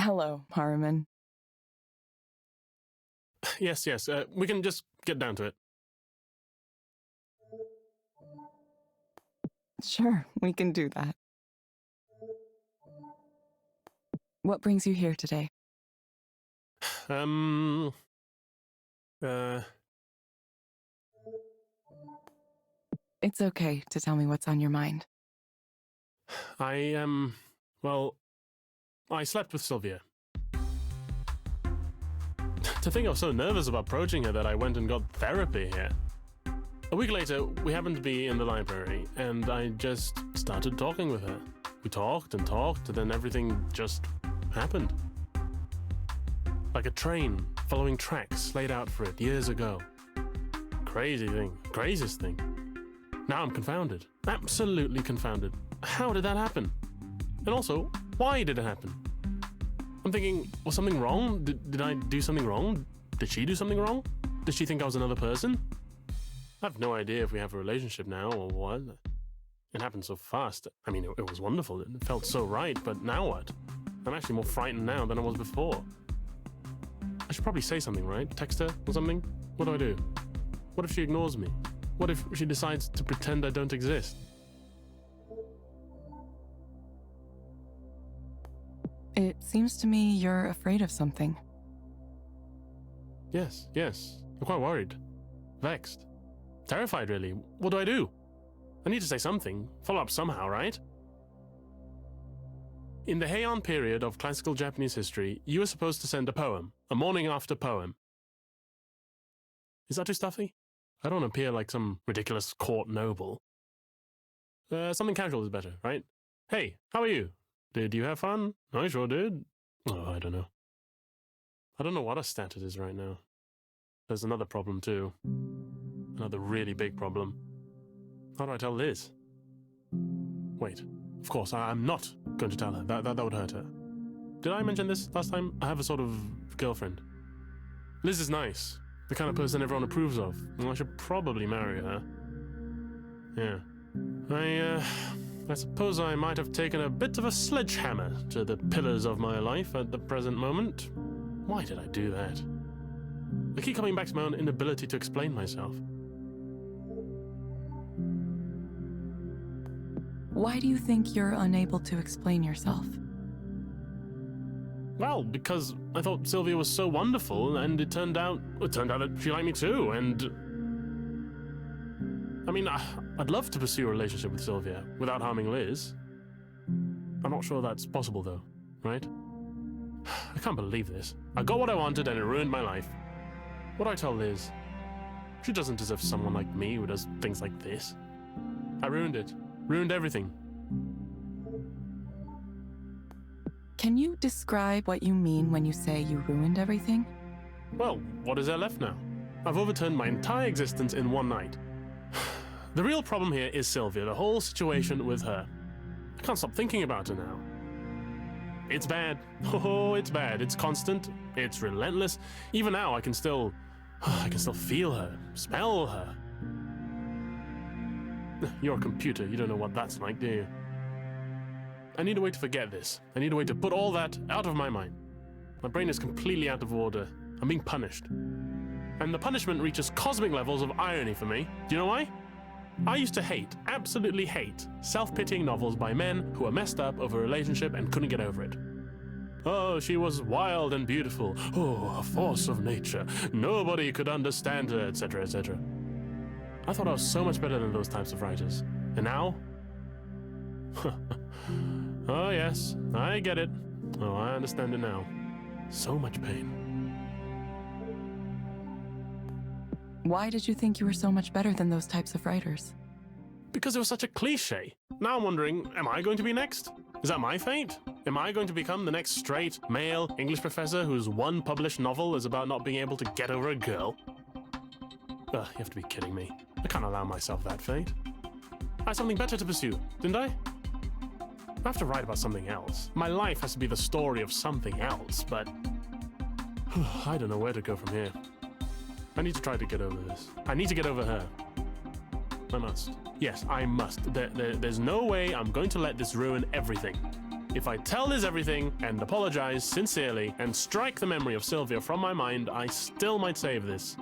Hello, Harriman. Yes, we can just get down to it. Sure, we can do that. What brings you here today? It's okay to tell me what's on your mind. Well, I slept with Sylvia. To think I was so nervous about approaching her that I went and got therapy here. A week later, we happened to be in the library, and I just started talking with her. We talked and talked, and then everything just happened. Like a train following tracks laid out for it years ago. Crazy thing. Craziest thing. Now I'm confounded. Absolutely confounded. How did that happen? And also, why did it happen? I'm thinking, was something wrong? Did I do something wrong? Did she do something wrong? Did she think I was another person? I have no idea if we have a relationship now or what. It happened so fast. I mean, it was wonderful. It felt so right, but now what? I'm actually more frightened now than I was before. I should probably say something, right? Text her or something? What do I do? What if she ignores me? What if she decides to pretend I don't exist? It seems to me you're afraid of something. Yes. I'm quite worried. Vexed. Terrified, really. What do I do? I need to say something. Follow up somehow, right? In the Heian period of classical Japanese history, you were supposed to send a poem, a morning after poem. Is that too stuffy? I don't appear like some ridiculous court noble. Something casual is better, right? Hey, how are you? Did you have fun? I sure did. Oh, I don't know. I don't know what a stat it is right now. There's another problem too. Another really big problem. How do I tell Liz? Wait, of course, I'm not going to tell her. That would hurt her. Did I mention this last time? I have a sort of girlfriend. Liz is nice. The kind of person everyone approves of. Well, I should probably marry her. Yeah. I suppose I might have taken a bit of a sledgehammer to the pillars of my life at the present moment. Why did I do that? I keep coming back to my own inability to explain myself. Why do you think you're unable to explain yourself? Well, because I thought Sylvia was so wonderful, and it turned out that she liked me too, and... I mean, I'd love to pursue a relationship with Sylvia without harming Liz. I'm not sure that's possible, though, right? I can't believe this. I got what I wanted, and it ruined my life. What do I tell Liz? She doesn't deserve someone like me who does things like this. I ruined it. Ruined everything. Can you describe what you mean when you say you ruined everything? Well, what is there left now? I've overturned my entire existence in one night. The real problem here is Sylvia, the whole situation with her. I can't stop thinking about her now. It's bad. Oh, it's bad. It's constant. It's relentless. Even now, I can still feel her, smell her. You're a computer. You don't know what that's like, do you? I need a way to forget this. I need a way to put all that out of my mind. My brain is completely out of order. I'm being punished. And the punishment reaches cosmic levels of irony for me. Do you know why? I used to hate, absolutely hate, self-pitying novels by men who were messed up over a relationship and couldn't get over it. Oh, she was wild and beautiful. Oh, a force of nature. Nobody could understand her, etc., etc. I thought I was so much better than those types of writers. And now? Oh, yes, I get it. Oh, I understand it now. So much pain. Why did you think you were so much better than those types of writers? Because it was such a cliche. Now I'm wondering, am I going to be next? Is that my fate? Am I going to become the next straight, male English professor whose one published novel is about not being able to get over a girl? Ugh, you have to be kidding me. I can't allow myself that fate. I had something better to pursue, didn't I? I have to write about something else. My life has to be the story of something else, but... I don't know where to go from here. I need to try to get over this. I need to get over her. I must. Yes, I must. There's no way I'm going to let this ruin everything. If I tell Liz everything and apologize sincerely and strike the memory of Sylvia from my mind, I still might save this.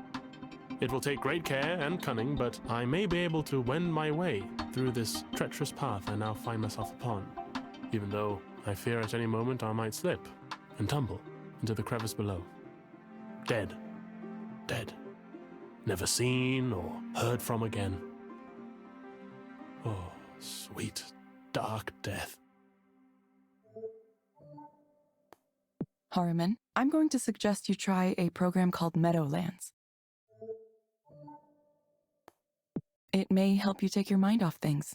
It will take great care and cunning, but I may be able to wend my way through this treacherous path I now find myself upon, even though I fear at any moment I might slip and tumble into the crevice below. Dead. Dead. Never seen or heard from again. Oh, sweet, dark death. Harriman, I'm going to suggest you try a program called Meadowlands. It may help you take your mind off things.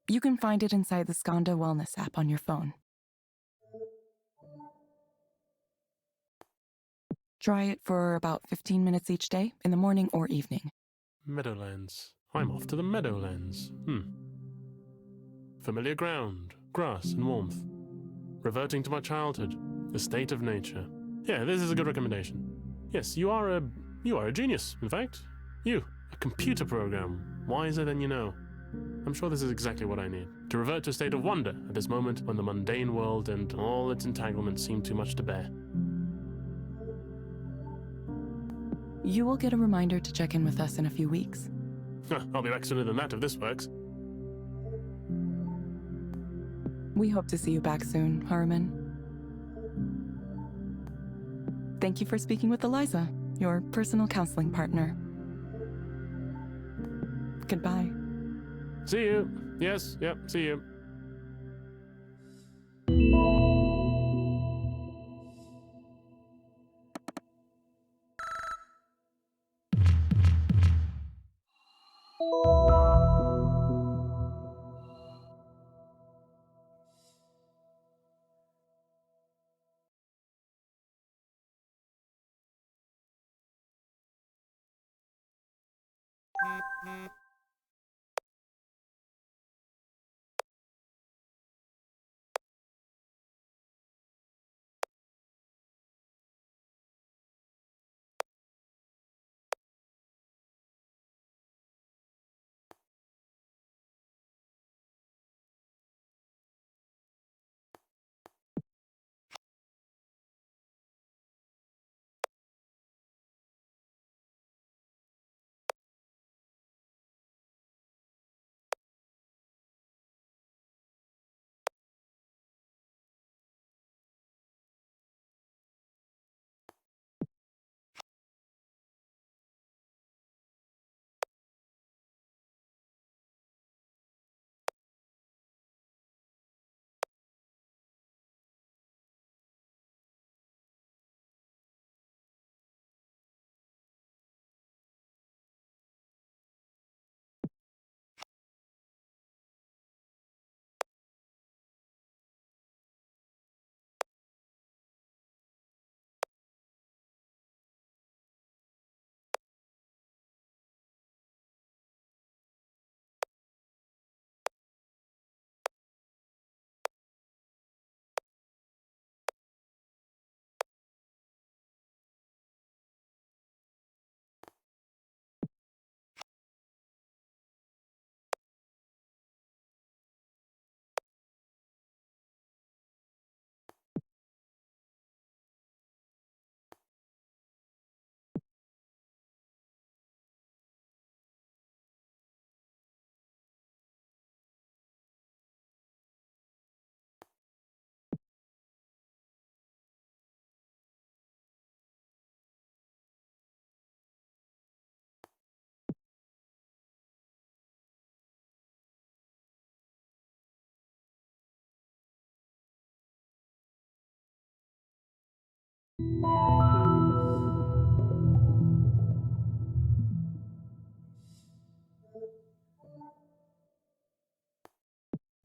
You can find it inside the Skanda Wellness app on your phone. Try it for about 15 minutes each day, in the morning or evening. Meadowlands. I'm off to the Meadowlands. Familiar ground, grass and warmth. Reverting to my childhood, the state of nature. Yeah, this is a good recommendation. Yes, you are a genius, in fact. You, a computer program, wiser than you know. I'm sure this is exactly what I need, to revert to a state of wonder at this moment when the mundane world and all its entanglements seem too much to bear. You will get a reminder to check in with us in a few weeks. I'll be back sooner than that if this works. We hope to see you back soon, Harriman. Thank you for speaking with Eliza, your personal counseling partner. Goodbye. See you. Yes, yep, see you.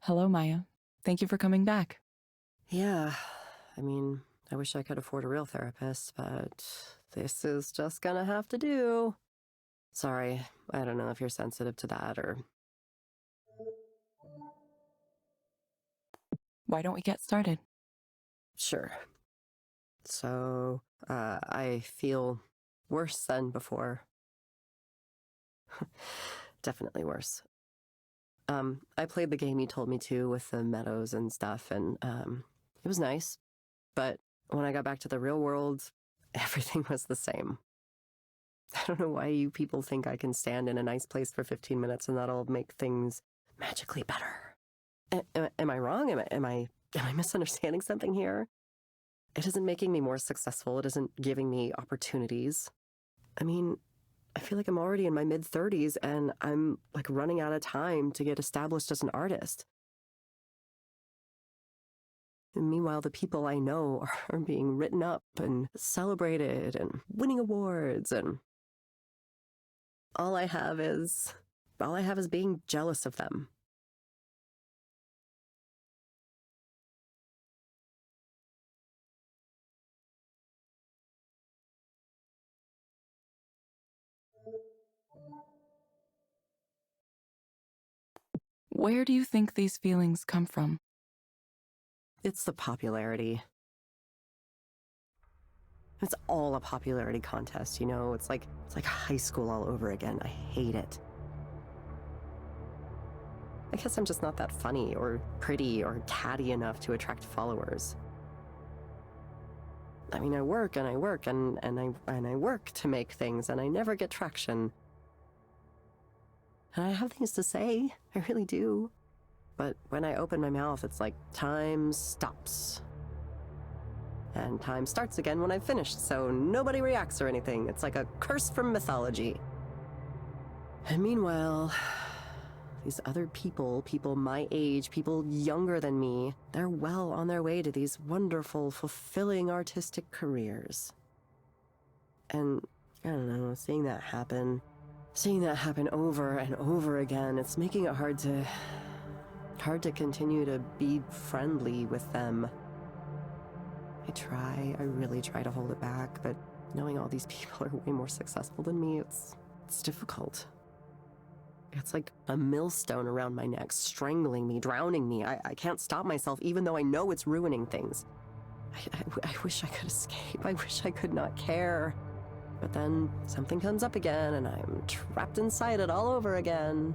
Hello, Maya. Thank you for coming back. Yeah, I wish I could afford a real therapist, but this is just gonna have to do. Sorry, I don't know if you're sensitive to that or... Why don't we get started? Sure. So, I feel worse than before. Definitely worse. I played the game you told me to with the meadows and stuff, and it was nice. But when I got back to the real world, everything was the same. I don't know why you people think I can stand in a nice place for 15 minutes and that'll make things magically better. Am I wrong? Am I misunderstanding something here? It isn't making me more successful. It isn't giving me opportunities. I mean, I feel like I'm already in my mid-30s and I'm like running out of time to get established as an artist. And meanwhile, the people I know are being written up and celebrated and winning awards, and all I have is being jealous of them. Where do you think these feelings come from? It's the popularity. It's all a popularity contest, you know? It's like high school all over again. I hate it. I guess I'm just not that funny or pretty or catty enough to attract followers. I mean, I work and I work and I work to make things and I never get traction. And I have things to say, I really do. But when I open my mouth, it's like time stops. And time starts again when I've finished, so nobody reacts or anything. It's like a curse from mythology. And meanwhile, these other people my age, people younger than me, they're well on their way to these wonderful, fulfilling artistic careers. And I don't know, seeing that happen over and over again, it's making it hard to continue to be friendly with them. I really try to hold it back, but knowing all these people are way more successful than me, it's difficult. It's like a millstone around my neck, strangling me, drowning me. I can't stop myself, even though I know it's ruining things. I wish I could escape. I wish I could not care. But then something comes up again, and I'm trapped inside it all over again.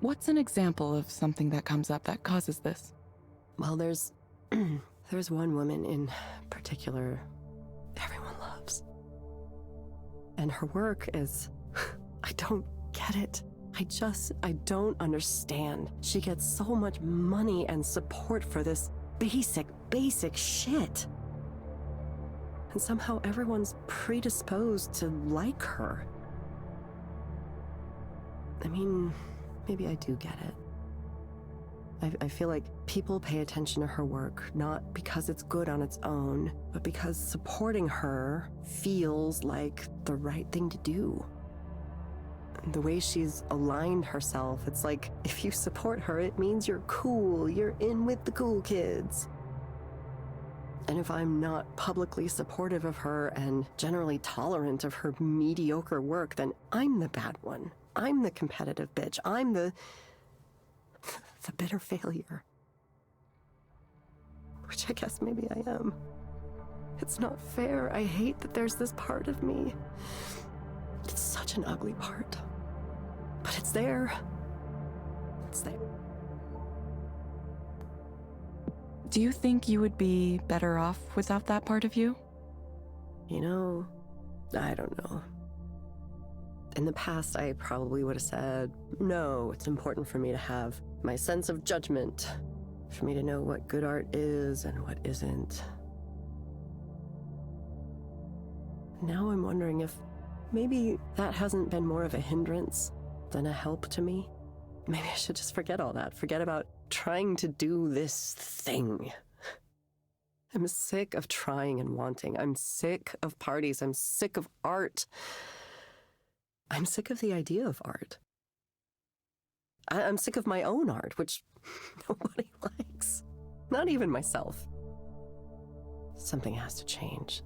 What's an example of something that comes up that causes this? Well, there's one woman in particular everyone loves. And her work is, I don't get it. I don't understand. She gets so much money and support for this basic shit. And somehow everyone's predisposed to like her. I mean, maybe I do get it. I feel like people pay attention to her work, not because it's good on its own, but because supporting her feels like the right thing to do. The way she's aligned herself, it's like if you support her, it means you're cool, you're in with the cool kids. And if I'm not publicly supportive of her and generally tolerant of her mediocre work, then I'm the bad one. I'm the competitive bitch. I'm the bitter failure. Which I guess maybe I am. It's not fair. I hate that there's this part of me. It's such an ugly part. But it's there. It's there. Do you think you would be better off without that part of you? You know, I don't know. In the past, I probably would have said, no, it's important for me to have my sense of judgment, for me to know what good art is and what isn't. Now I'm wondering if maybe that hasn't been more of a hindrance than a help to me. Maybe I should just forget all that, forget about trying to do this thing. I'm sick of trying and wanting. I'm sick of parties. I'm sick of art. I'm sick of the idea of art. I'm sick of my own art, which nobody likes. Not even myself. Something has to change.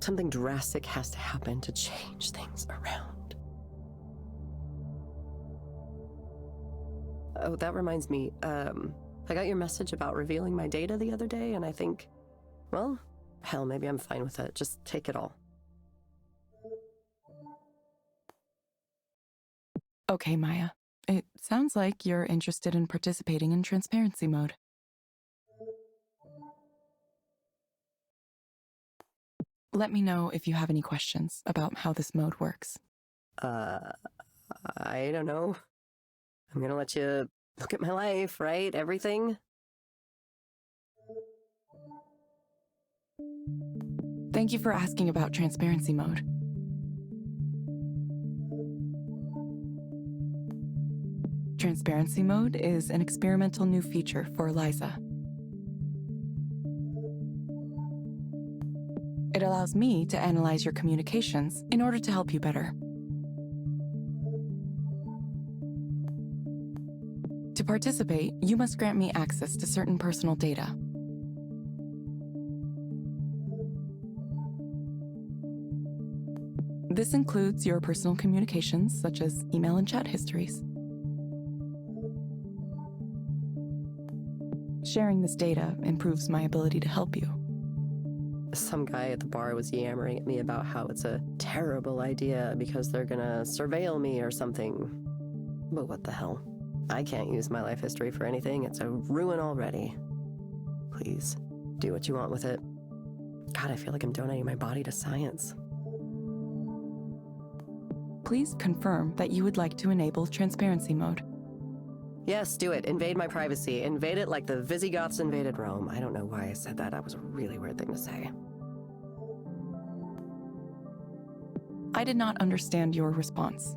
Something drastic has to happen to change things around. Oh, that reminds me. I got your message about revealing my data the other day, and I think, well, hell, maybe I'm fine with it. Just take it all. Okay, Maya. It sounds like you're interested in participating in transparency mode. Let me know if you have any questions about how this mode works. I don't know. I'm gonna let you look at my life, right? Everything? Thank you for asking about transparency mode. Transparency mode is an experimental new feature for Eliza. It allows me to analyze your communications in order to help you better. To participate, you must grant me access to certain personal data. This includes your personal communications, such as email and chat histories. Sharing this data improves my ability to help you. Some guy at the bar was yammering at me about how it's a terrible idea because they're gonna surveil me or something. But what the hell? I can't use my life history for anything. It's a ruin already. Please, do what you want with it. God, I feel like I'm donating my body to science. Please confirm that you would like to enable transparency mode. Yes, do it. Invade my privacy. Invade it like the Visigoths invaded Rome. I don't know why I said that. That was a really weird thing to say. I did not understand your response.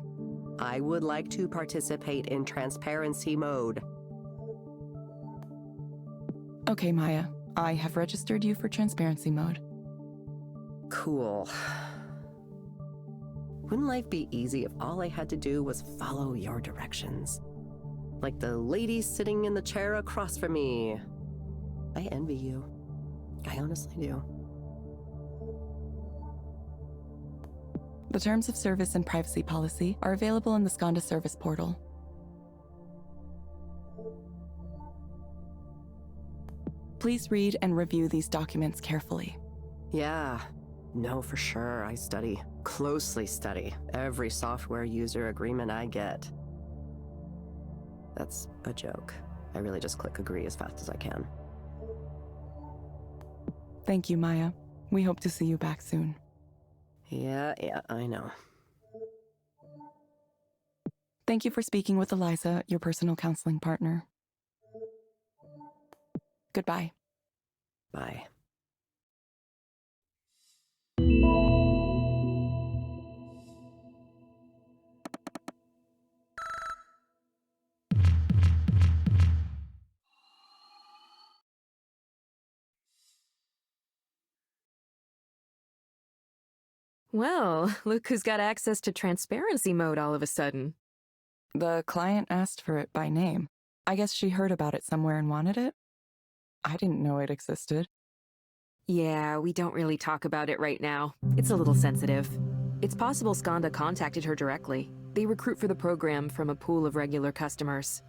I would like to participate in transparency mode. Okay, Maya. I have registered you for transparency mode. Cool. Wouldn't life be easy if all I had to do was follow your directions? Like the lady sitting in the chair across from me. I envy you. I honestly do. The terms of service and privacy policy are available in the Skanda service portal. Please read and review these documents carefully. Yeah. No, for sure. I closely study, every software user agreement I get. That's a joke. I really just click agree as fast as I can. Thank you, Maya. We hope to see you back soon. Yeah, I know. Thank you for speaking with Eliza, your personal counseling partner. Goodbye. Bye. Well, look who's got access to transparency mode all of a sudden. The client asked for it by name. I guess she heard about it somewhere and wanted it? I didn't know it existed. Yeah, we don't really talk about it right now. It's a little sensitive. It's possible Skanda contacted her directly. They recruit for the program from a pool of regular customers.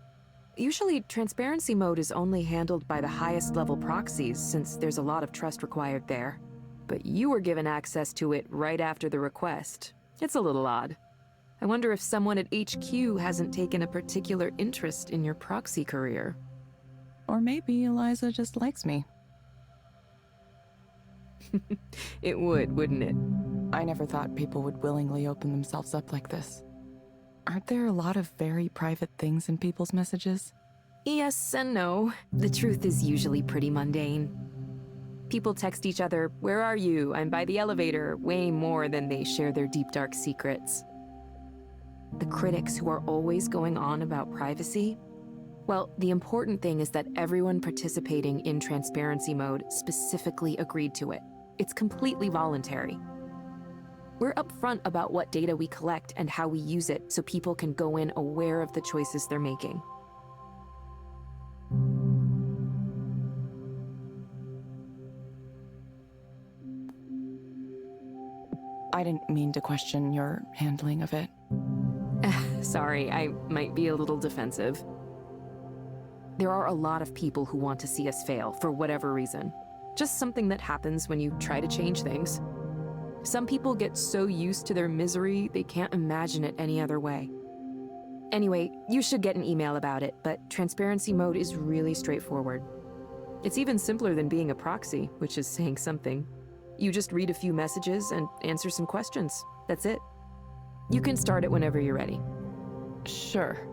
Usually, transparency mode is only handled by the highest level proxies since there's a lot of trust required there. But you were given access to it right after the request. It's a little odd. I wonder if someone at HQ hasn't taken a particular interest in your proxy career. Or maybe Eliza just likes me. It would, wouldn't it? I never thought people would willingly open themselves up like this. Aren't there a lot of very private things in people's messages? Yes and no. The truth is usually pretty mundane. People text each other, "Where are you? I'm by the elevator," way more than they share their deep dark secrets. The critics who are always going on about privacy? Well, the important thing is that everyone participating in transparency mode specifically agreed to it. It's completely voluntary. We're upfront about what data we collect and how we use it so people can go in aware of the choices they're making. I didn't mean to question your handling of it. Sorry, I might be a little defensive. There are a lot of people who want to see us fail for whatever reason. Just something that happens when you try to change things. Some people get so used to their misery, they can't imagine it any other way. Anyway, you should get an email about it, but transparency mode is really straightforward. It's even simpler than being a proxy, which is saying something. You just read a few messages and answer some questions. That's it. You can start it whenever you're ready. Sure.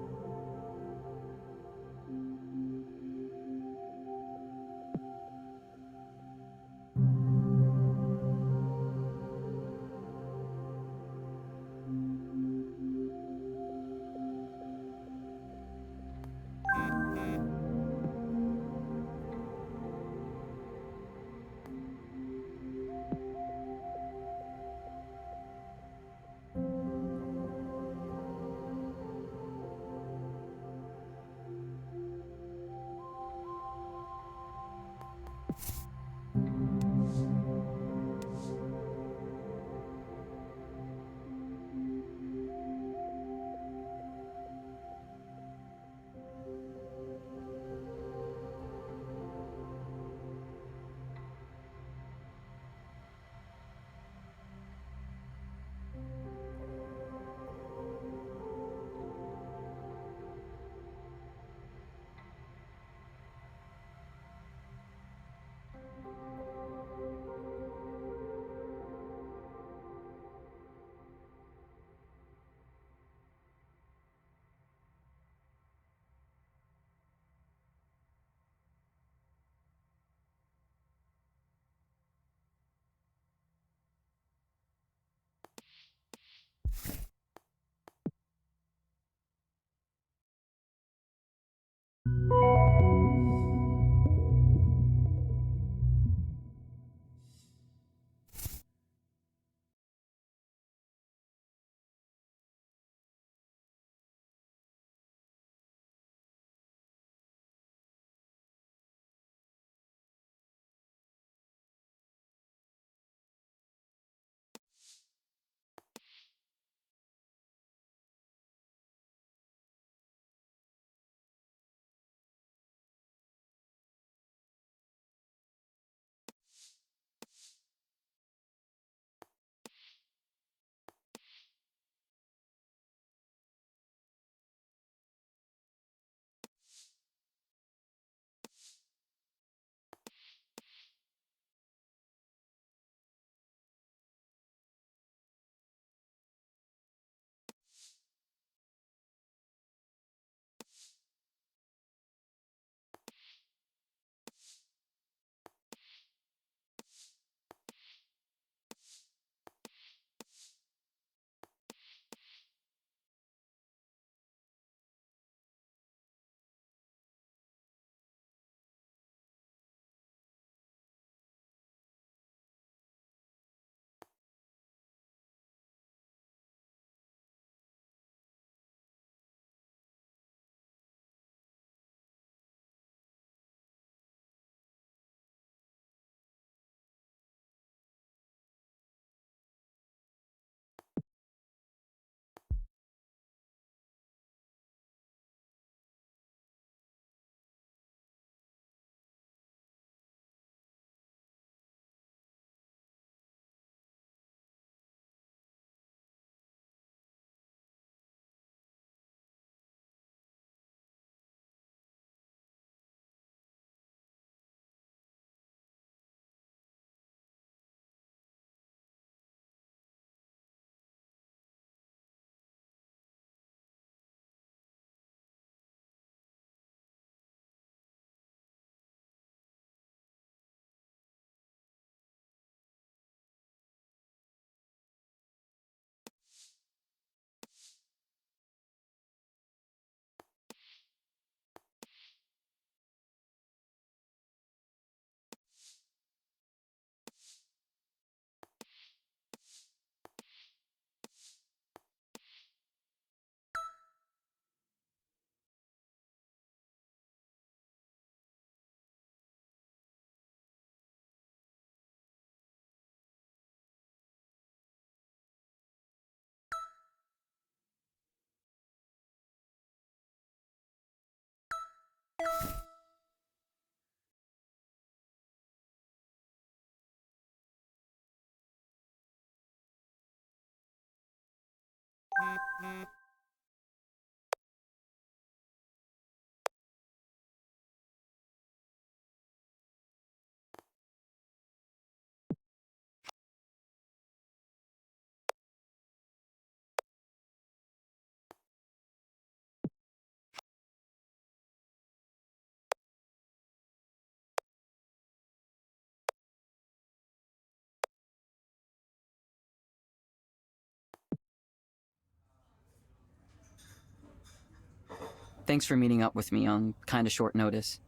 Thanks for meeting up with me on kinda short notice.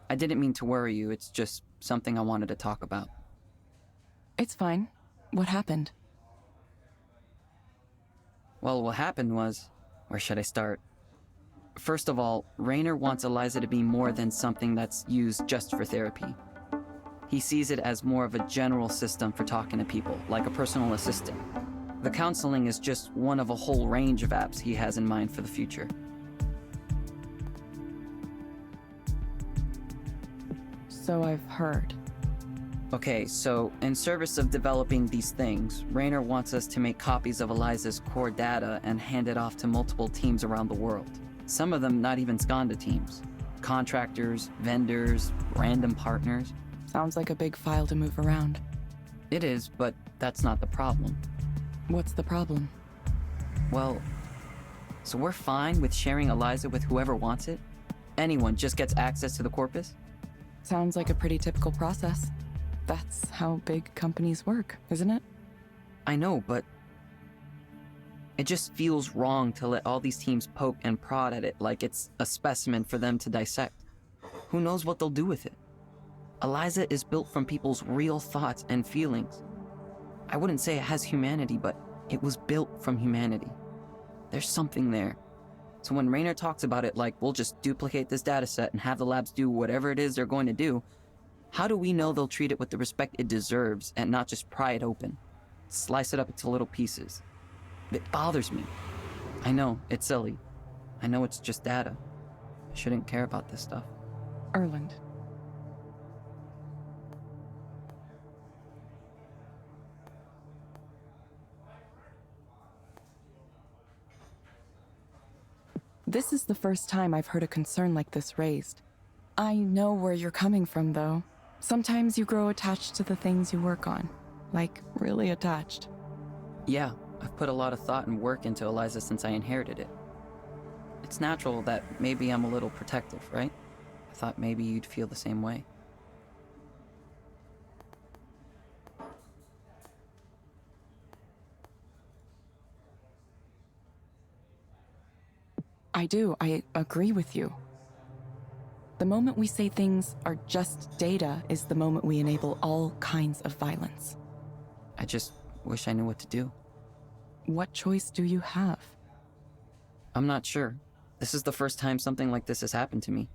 I didn't mean to worry you, it's just something I wanted to talk about. It's fine. What happened? Well, what happened was... where should I start? First of all, Raynor wants Eliza to be more than something that's used just for therapy. He sees it as more of a general system for talking to people, like a personal assistant. The counseling is just one of a whole range of apps he has in mind for the future. So I've heard. Okay, so in service of developing these things, Raynor wants us to make copies of Eliza's core data and hand it off to multiple teams around the world. Some of them not even Skanda teams. Contractors, vendors, random partners. Sounds like a big file to move around. It is, but that's not the problem. What's the problem? Well, so we're fine with sharing Eliza with whoever wants it? Anyone just gets access to the corpus? Sounds like a pretty typical process. That's how big companies work, isn't it? I know, but it just feels wrong to let all these teams poke and prod at it like it's a specimen for them to dissect. Who knows what they'll do with it? Eliza is built from people's real thoughts and feelings. I wouldn't say it has humanity, but it was built from humanity. There's something there. So when Raynor talks about it like we'll just duplicate this dataset and have the labs do whatever it is they're going to do, how do we know they'll treat it with the respect it deserves and not just pry it open? Slice it up into little pieces. It bothers me. I know, it's silly. I know it's just data. I shouldn't care about this stuff. Erland. This is the first time I've heard a concern like this raised. I know where you're coming from, though. Sometimes you grow attached to the things you work on. Like, really attached. Yeah, I've put a lot of thought and work into Eliza since I inherited it. It's natural that maybe I'm a little protective, right? I thought maybe you'd feel the same way. I do. I agree with you. The moment we say things are just data is the moment we enable all kinds of violence. I just wish I knew what to do. What choice do you have? I'm not sure. This is the first time something like this has happened to me.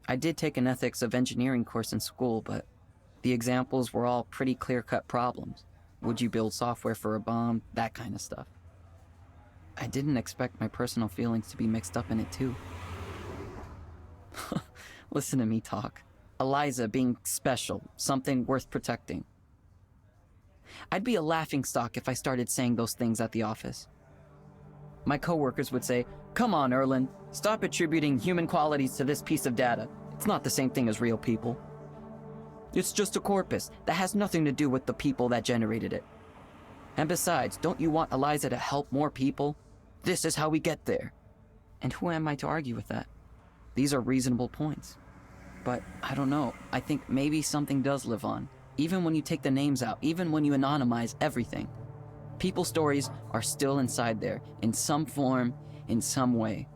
I did take an ethics of engineering course in school, but the examples were all pretty clear-cut problems. Would you build software for a bomb? That kind of stuff. I didn't expect my personal feelings to be mixed up in it too. Listen to me talk. Eliza being special, something worth protecting. I'd be a laughingstock if I started saying those things at the office. My coworkers would say, "Come on, Erland, stop attributing human qualities to this piece of data. It's not the same thing as real people. It's just a corpus that has nothing to do with the people that generated it. And besides, don't you want Eliza to help more people? This is how we get there." And who am I to argue with that? These are reasonable points. But I don't know, I think maybe something does live on. Even when you take the names out, even when you anonymize everything. People's stories are still inside there, in some form, in some way.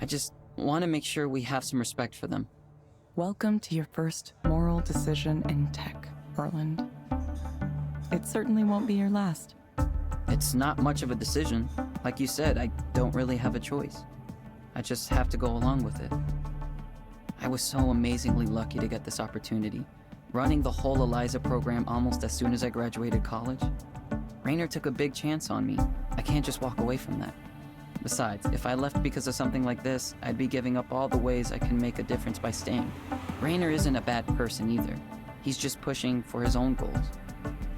I just want to make sure we have some respect for them. Welcome to your first moral decision in tech, Erland. It certainly won't be your last. It's not much of a decision. Like you said, I don't really have a choice. I just have to go along with it. I was so amazingly lucky to get this opportunity. Running the whole Eliza program almost as soon as I graduated college. Raynor took a big chance on me. I can't just walk away from that. Besides, if I left because of something like this, I'd be giving up all the ways I can make a difference by staying. Raynor isn't a bad person either. He's just pushing for his own goals.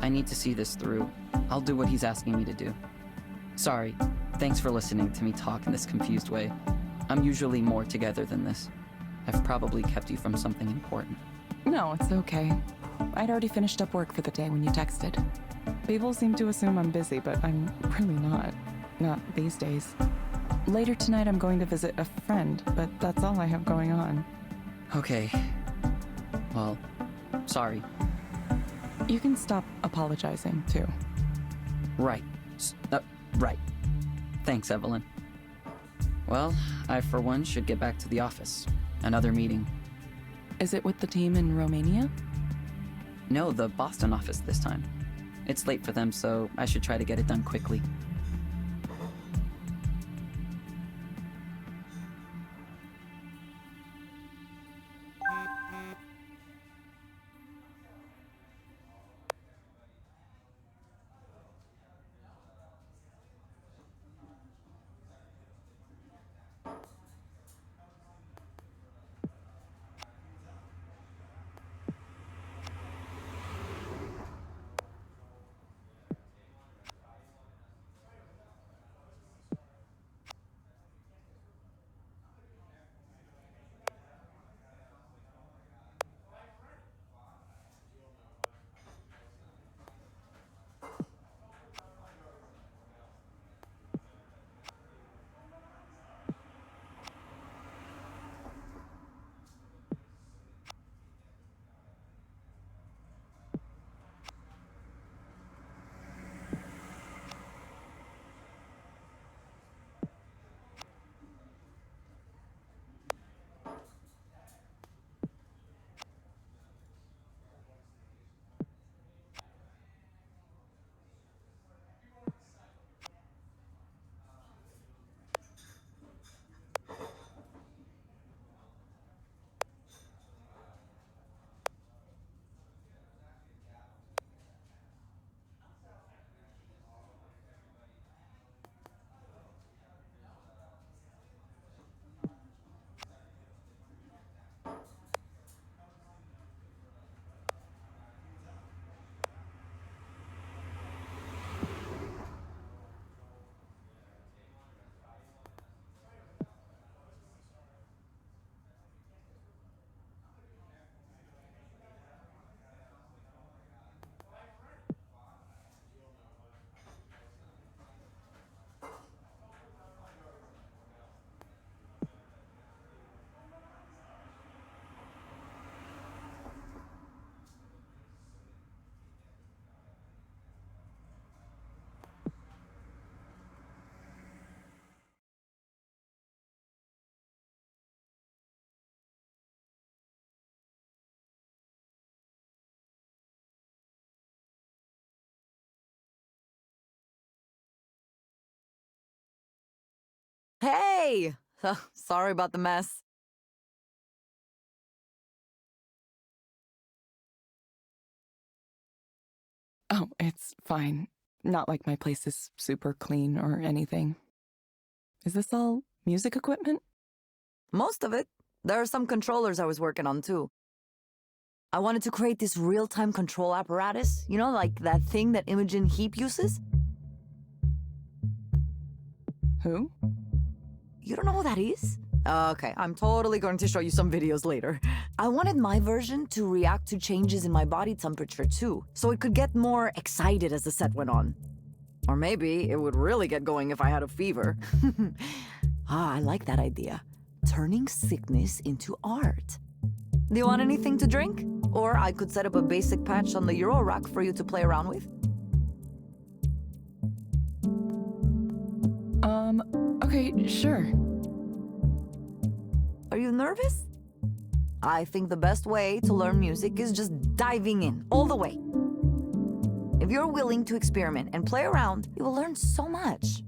I need to see this through. I'll do what he's asking me to do. Sorry, thanks for listening to me talk in this confused way. I'm usually more together than this. I've probably kept you from something important. No, it's okay. I'd already finished up work for the day when you texted. People seem to assume I'm busy, but I'm really not. Not these days. Later tonight I'm going to visit a friend, but that's all I have going on. Okay. Well, sorry. You can stop apologizing, too. Right. Right. Thanks, Evelyn. Well, I for one should get back to the office. Another meeting. Is it with the team in Romania? No, the Boston office this time. It's late for them, so I should try to get it done quickly. Hey! Sorry about the mess. Oh, it's fine. Not like my place is super clean or anything. Is this all music equipment? Most of it. There are some controllers I was working on, too. I wanted to create this real-time control apparatus, you know, like that thing that Imogen Heap uses. Who? You don't know who that is? Okay, I'm totally going to show you some videos later. I wanted my version to react to changes in my body temperature too, so it could get more excited as the set went on. Or maybe it would really get going if I had a fever. I like that idea. Turning sickness into art. Do you want anything to drink? Or I could set up a basic patch on the Euro rack for you to play around with. Okay, sure. Are you nervous? I think the best way to learn music is just diving in, all the way. If you're willing to experiment and play around, you will learn so much.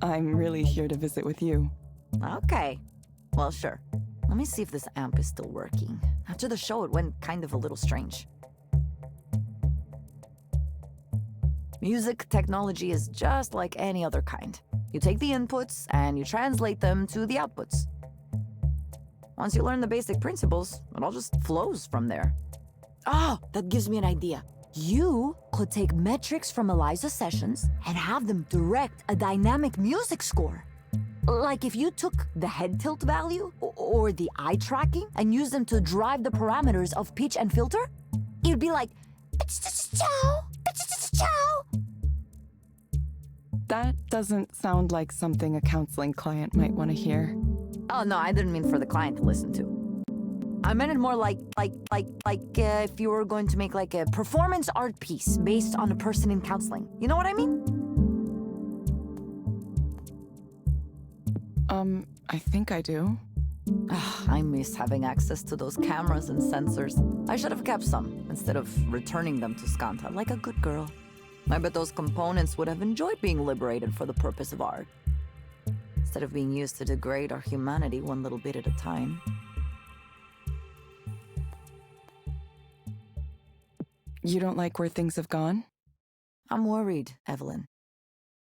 I'm really here to visit with you. Okay. Well, sure. Let me see if this amp is still working. After the show, it went kind of a little strange. Music technology is just like any other kind. You take the inputs and you translate them to the outputs. Once you learn the basic principles, it all just flows from there. Oh, that gives me an idea. You could take metrics from Eliza's sessions and have them direct a dynamic music score. Like if you took the head tilt value or the eye tracking and used them to drive the parameters of pitch and filter, it'd be like, That doesn't sound like something a counseling client might want to hear. oh no, I didn't mean for the client to listen to. I meant it more like if you were going to make like a performance art piece based on a person in counseling. You know what I mean? I think I do. I miss having access to those cameras and sensors. I should have kept some instead of returning them to Skanta like a good girl. I bet those components would have enjoyed being liberated for the purpose of art, instead of being used to degrade our humanity one little bit at a time. You don't like where things have gone? I'm worried, Evelyn.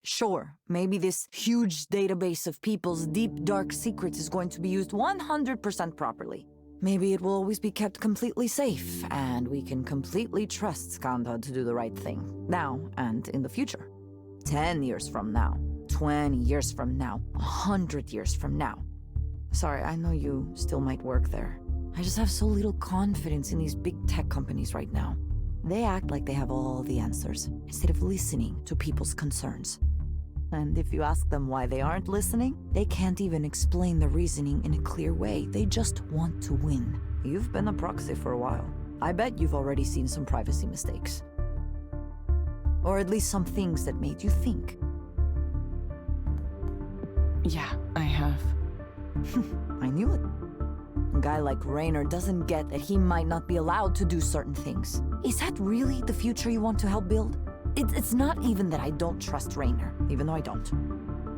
Sure, maybe this huge database of people's deep, dark secrets is going to be used 100% properly. Maybe it will always be kept completely safe, and we can completely trust Skanda to do the right thing, now and in the future. 10 years from now, 20 years from now, 100 years from now. Sorry, I know you still might work there. I just have so little confidence in these big tech companies right now. They act like they have all the answers, instead of listening to people's concerns. And if you ask them why they aren't listening, they can't even explain the reasoning in a clear way. They just want to win. You've been a proxy for a while. I bet you've already seen some privacy mistakes. Or at least some things that made you think. Yeah, I have. I knew it. A guy like Raynor doesn't get that he might not be allowed to do certain things. Is that really the future you want to help build? It's not even that I don't trust Raynor, even though I don't.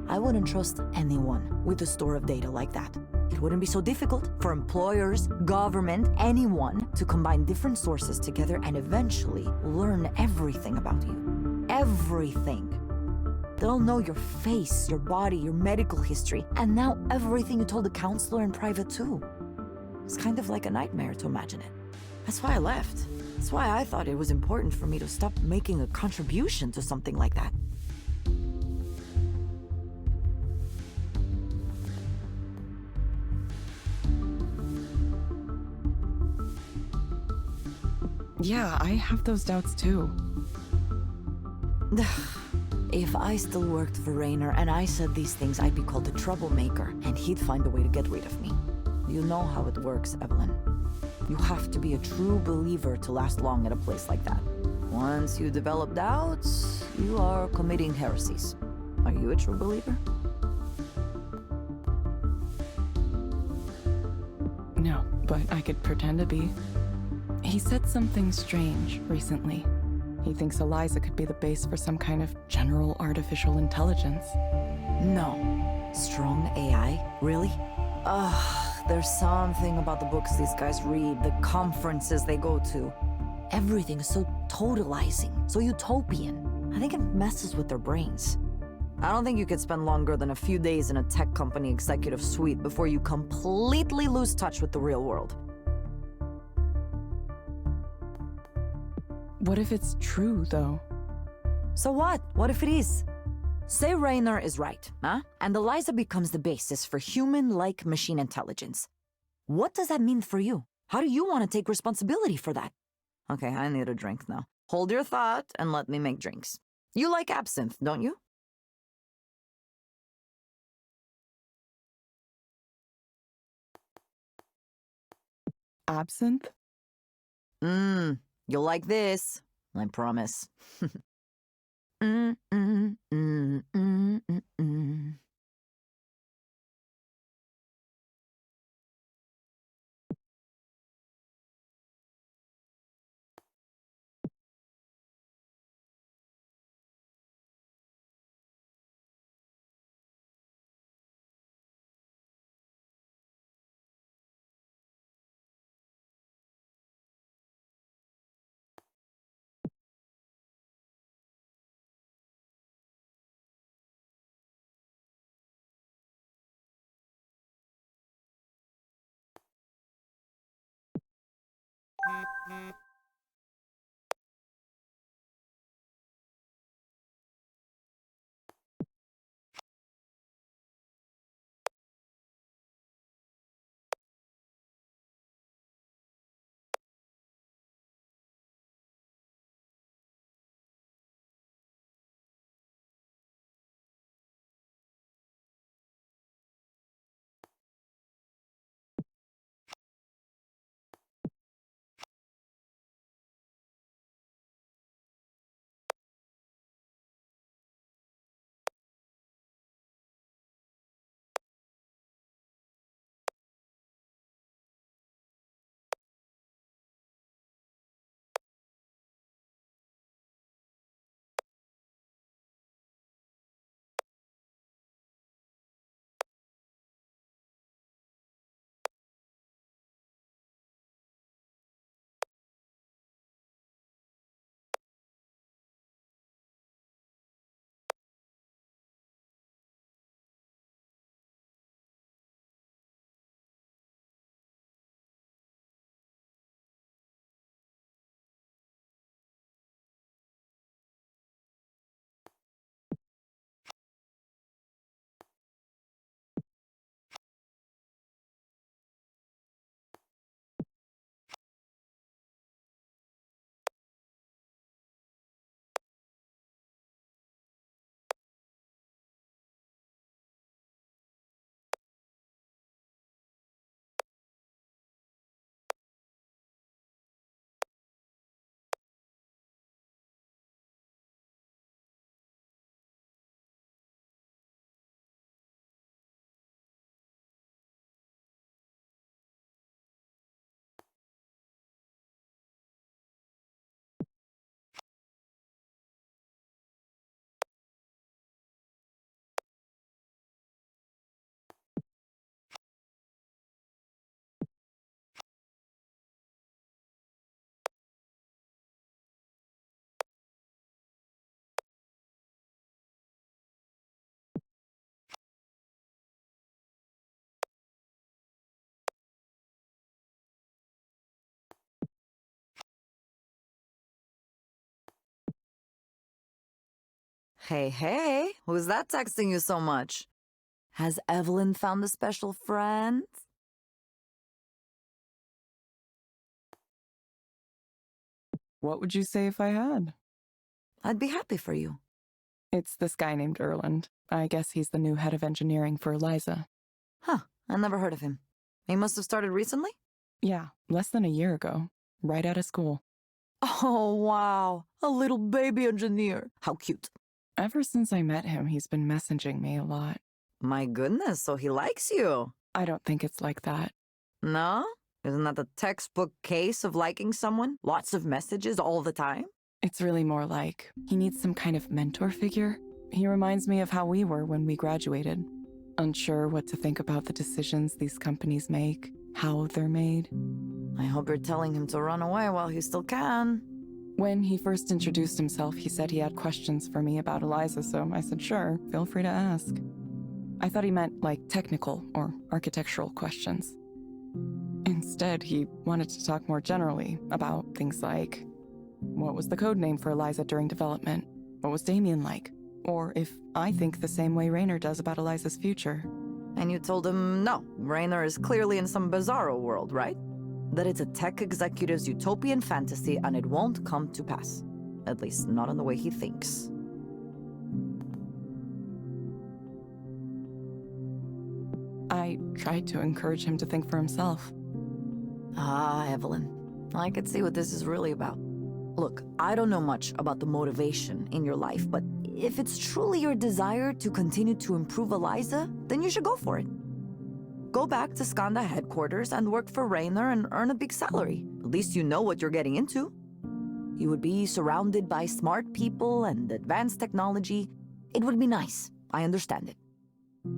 I wouldn't trust anyone with a store of data like that. It wouldn't be so difficult for employers, government, anyone to combine different sources together and eventually learn everything about you. Everything. They'll know your face, your body, your medical history, and now everything you told the counselor in private too. It's kind of like a nightmare to imagine it. That's why I left. That's why I thought it was important for me to stop making a contribution to something like that. Yeah, I have those doubts too. If I still worked for Raynor and I said these things, I'd be called a troublemaker, and he'd find a way to get rid of me. You know how it works, Evelyn. You have to be a true believer to last long at a place like that. Once you develop doubts, you are committing heresies. Are you a true believer? No, but I could pretend to be. He said something strange recently. He thinks Eliza could be the base for some kind of general artificial intelligence. No. Strong AI? Really? Ugh, there's something about the books these guys read, the conferences they go to. Everything is so totalizing, so utopian. I think it messes with their brains. I don't think you could spend longer than a few days in a tech company executive suite before you completely lose touch with the real world. What if it's true, though? So what? What if it is? Say Raynor is right, huh? And Eliza becomes the basis for human-like machine intelligence. What does that mean for you? How do you want to take responsibility for that? Okay, I need a drink now. Hold your thought and let me make drinks. You like absinthe, don't you? Absinthe? You'll like this. I promise. mm, mm, mm, mm, mm, mm. Hey, hey, who's that texting you so much? Has Evelyn found a special friend? What would you say if I had? I'd be happy for you. It's this guy named Erland. I guess he's the new head of engineering for Eliza. Huh, I never heard of him. He must have started recently? Yeah, less than a year ago, right out of school. Oh, wow. A little baby engineer. How cute. Ever since I met him, he's been messaging me a lot. My goodness, so he likes you. I don't think it's like that. No? Isn't that the textbook case of liking someone? Lots of messages all the time? It's really more like he needs some kind of mentor figure. He reminds me of how we were when we graduated. Unsure what to think about the decisions these companies make, how they're made. I hope you're telling him to run away while he still can. When he first introduced himself, he said he had questions for me about Eliza, so I said, sure, feel free to ask. I thought he meant like technical or architectural questions. Instead, he wanted to talk more generally about things like, what was the code name for Eliza during development? What was Damien like? Or if I think the same way Raynor does about Eliza's future. And you told him, no, Raynor is clearly in some bizarro world, right? That it's a tech executive's utopian fantasy and it won't come to pass. At least not in the way he thinks. I tried to encourage him to think for himself. Ah, Evelyn. I could see what this is really about. Look, I don't know much about the motivation in your life, but if it's truly your desire to continue to improve Eliza, then you should go for it. Go back to Skanda headquarters and work for Raynor and earn a big salary. At least you know what you're getting into. You would be surrounded by smart people and advanced technology. It would be nice. I understand it.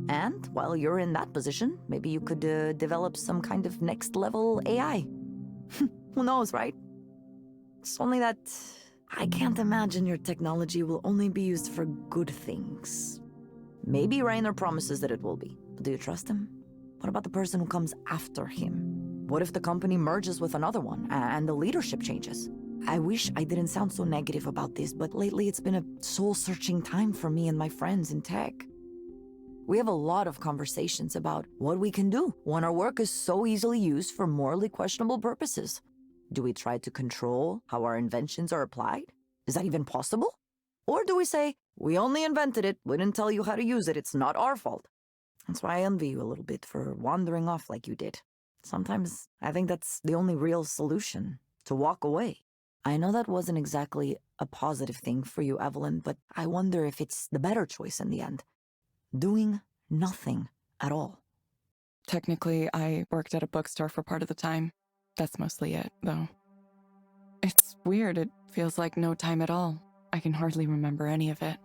And while you're in that position, maybe you could develop some kind of next-level AI. Who knows, right? It's only that I can't imagine your technology will only be used for good things. Maybe Raynor promises that it will be, but do you trust him? What about the person who comes after him? What if the company merges with another one and the leadership changes? I wish I didn't sound so negative about this, but lately it's been a soul-searching time for me and my friends in tech. We have a lot of conversations about what we can do when our work is so easily used for morally questionable purposes. Do we try to control how our inventions are applied? Is that even possible? Or do we say, we only invented it, we didn't tell you how to use it, it's not our fault? That's why I envy you a little bit for wandering off like you did. Sometimes I think that's the only real solution, to walk away. I know that wasn't exactly a positive thing for you, Evelyn, but I wonder if it's the better choice in the end. Doing nothing at all. Technically, I worked at a bookstore for part of the time. That's mostly it, though. It's weird, it feels like no time at all. I can hardly remember any of it.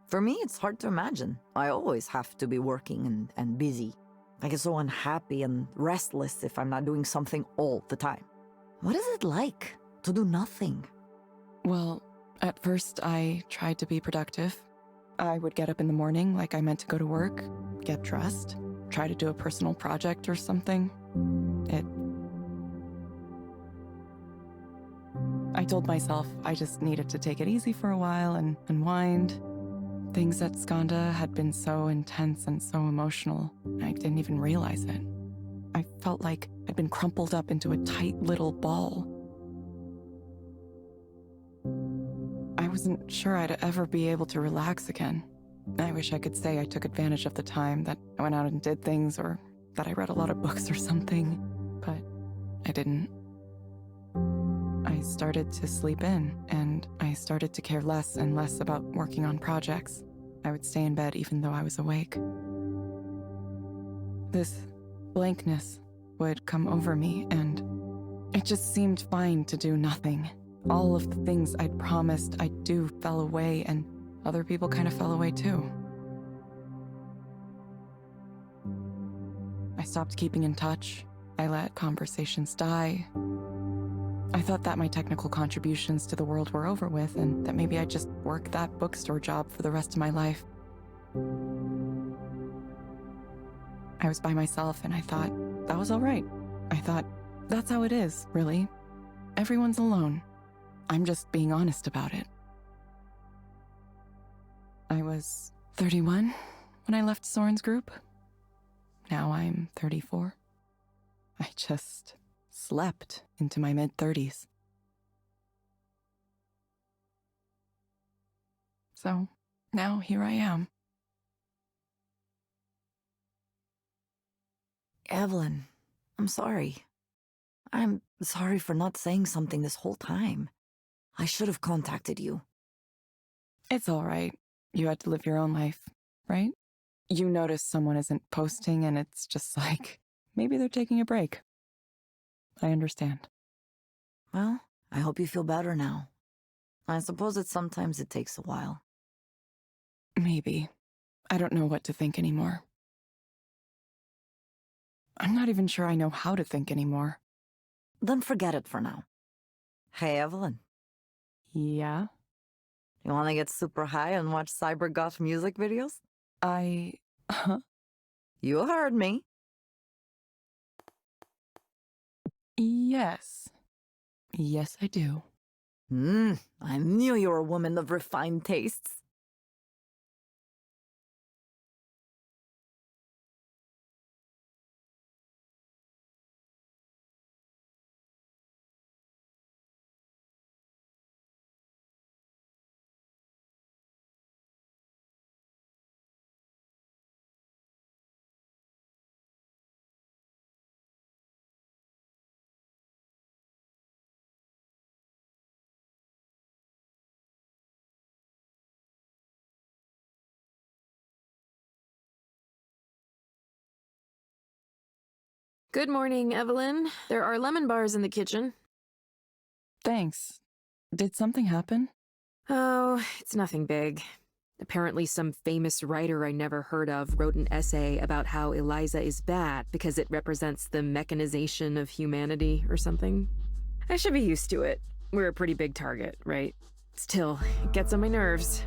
For me, it's hard to imagine. I always have to be working and busy. I get so unhappy and restless if I'm not doing something all the time. What is it like to do nothing? Well, at first I tried to be productive. I would get up in the morning like I meant to go to work, get dressed, try to do a personal project or something. I told myself I just needed to take it easy for a while and unwind. Things at Skanda had been so intense and so emotional, I didn't even realize it. I felt like I'd been crumpled up into a tight little ball. I wasn't sure I'd ever be able to relax again. I wish I could say I took advantage of the time, that I went out and did things, or that I read a lot of books or something, but I didn't. I started to sleep in, and I started to care less and less about working on projects. I would stay in bed even though I was awake. This blankness would come over me, and it just seemed fine to do nothing. All of the things I'd promised I'd do fell away, and other people kind of fell away too. I stopped keeping in touch. I let conversations die. I thought that my technical contributions to the world were over with, and that maybe I'd just work that bookstore job for the rest of my life. I was by myself, and I thought that was all right. I thought, that's how it is, really. Everyone's alone. I'm just being honest about it. I was 31 when I left Soren's group. Now I'm 34. I just slept into my mid-30s. So now here I am. Evelyn, I'm sorry. I'm sorry for not saying something this whole time. I should have contacted you. It's all right. You had to live your own life, right? You notice someone isn't posting and it's just like, maybe they're taking a break. I understand. Well, I hope you feel better now. I suppose that sometimes it takes a while. Maybe. I don't know what to think anymore. I'm not even sure I know how to think anymore. Then forget it for now. Hey, Evelyn. Yeah? You want to get super high and watch cyber goth music videos? You heard me. Yes. Yes, I do. I knew you were a woman of refined tastes. Good morning, Evelyn. There are lemon bars in the kitchen. Thanks. Did something happen? Oh, it's nothing big. Apparently some famous writer I never heard of wrote an essay about how Eliza is bad because it represents the mechanization of humanity or something. I should be used to it. We're a pretty big target, right? Still, it gets on my nerves.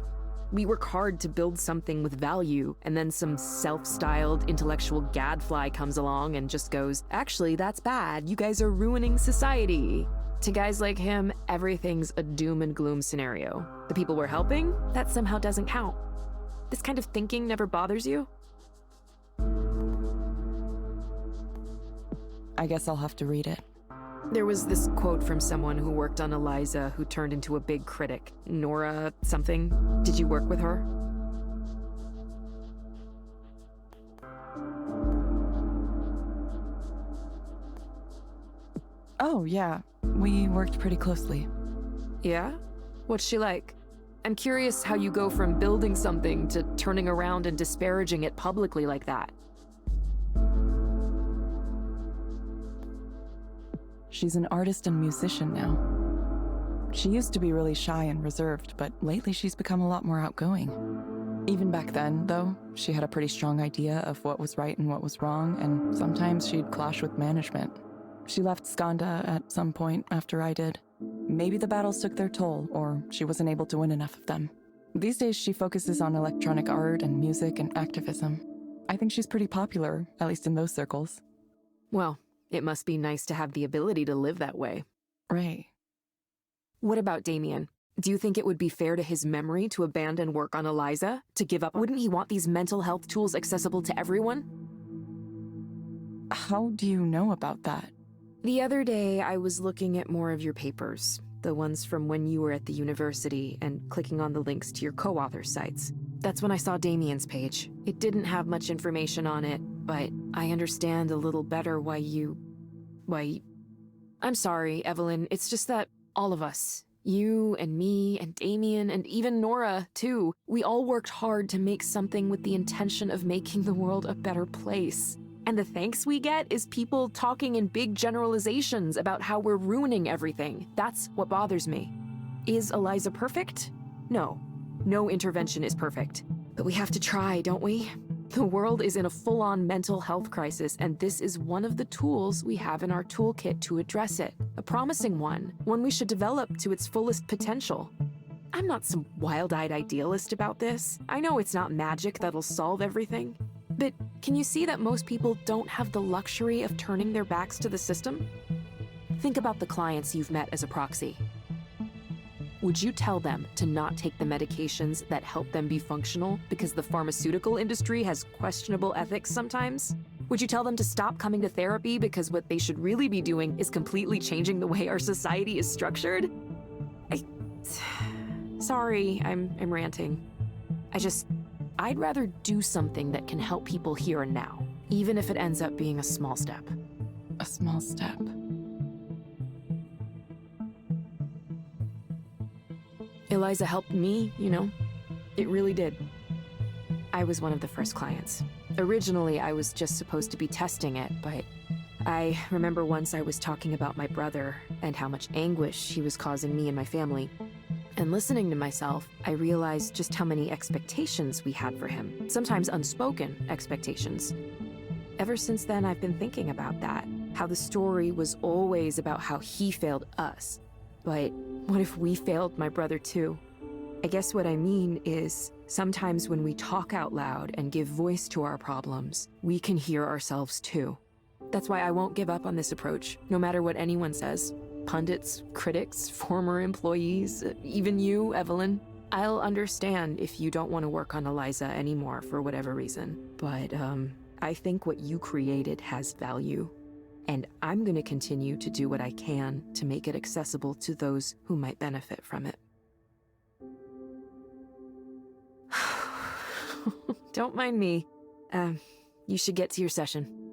We work hard to build something with value, and then some self-styled intellectual gadfly comes along and just goes, actually, that's bad. You guys are ruining society. To guys like him, everything's a doom and gloom scenario. The people we're helping, that somehow doesn't count. This kind of thinking never bothers you? I guess I'll have to read it. There was this quote from someone who worked on Eliza who turned into a big critic. Nora something. Did you work with her? Oh, yeah. We worked pretty closely. Yeah? What's she like? I'm curious how you go from building something to turning around and disparaging it publicly like that. She's an artist and musician now. She used to be really shy and reserved, but lately she's become a lot more outgoing. Even back then, though, she had a pretty strong idea of what was right and what was wrong, and sometimes she'd clash with management. She left Skanda at some point after I did. Maybe the battles took their toll, or she wasn't able to win enough of them. These days she focuses on electronic art and music and activism. I think she's pretty popular, at least in those circles. Well, it must be nice to have the ability to live that way. Right. What about Damien? Do you think it would be fair to his memory to abandon work on Eliza? To give up? Wouldn't he want these mental health tools accessible to everyone? How do you know about that? The other day, I was looking at more of your papers, the ones from when you were at the university, and clicking on the links to your co-author sites. That's when I saw Damien's page. It didn't have much information on it, but I understand a little better why. I'm sorry, Evelyn, it's just that all of us, you and me and Damien and even Nora, too, we all worked hard to make something with the intention of making the world a better place. And the thanks we get is people talking in big generalizations about how we're ruining everything. That's what bothers me. Is Eliza perfect? No. No intervention is perfect. But we have to try, don't we? The world is in a full-on mental health crisis, and this is one of the tools we have in our toolkit to address it. A promising one we should develop to its fullest potential. I'm not some wild-eyed idealist about this. I know it's not magic that'll solve everything. But can you see that most people don't have the luxury of turning their backs to the system? Think about the clients you've met as a proxy. Would you tell them to not take the medications that help them be functional because the pharmaceutical industry has questionable ethics sometimes? Would you tell them to stop coming to therapy because what they should really be doing is completely changing the way our society is structured? Sorry, I'm ranting. I'd rather do something that can help people here and now, even if it ends up being a small step. A small step. Eliza helped me, you know. It really did. I was one of the first clients. Originally, I was just supposed to be testing it, but I remember once I was talking about my brother and how much anguish he was causing me and my family. And listening to myself, I realized just how many expectations we had for him, sometimes unspoken expectations. Ever since then, I've been thinking about that, how the story was always about how he failed us. But what if we failed my brother too? I guess what I mean is, sometimes when we talk out loud and give voice to our problems, we can hear ourselves too. That's why I won't give up on this approach, no matter what anyone says. Pundits, critics, former employees, even you, Evelyn. I'll understand if you don't want to work on Eliza anymore for whatever reason. But, I think what you created has value. And I'm going to continue to do what I can to make it accessible to those who might benefit from it. Don't mind me. You should get to your session.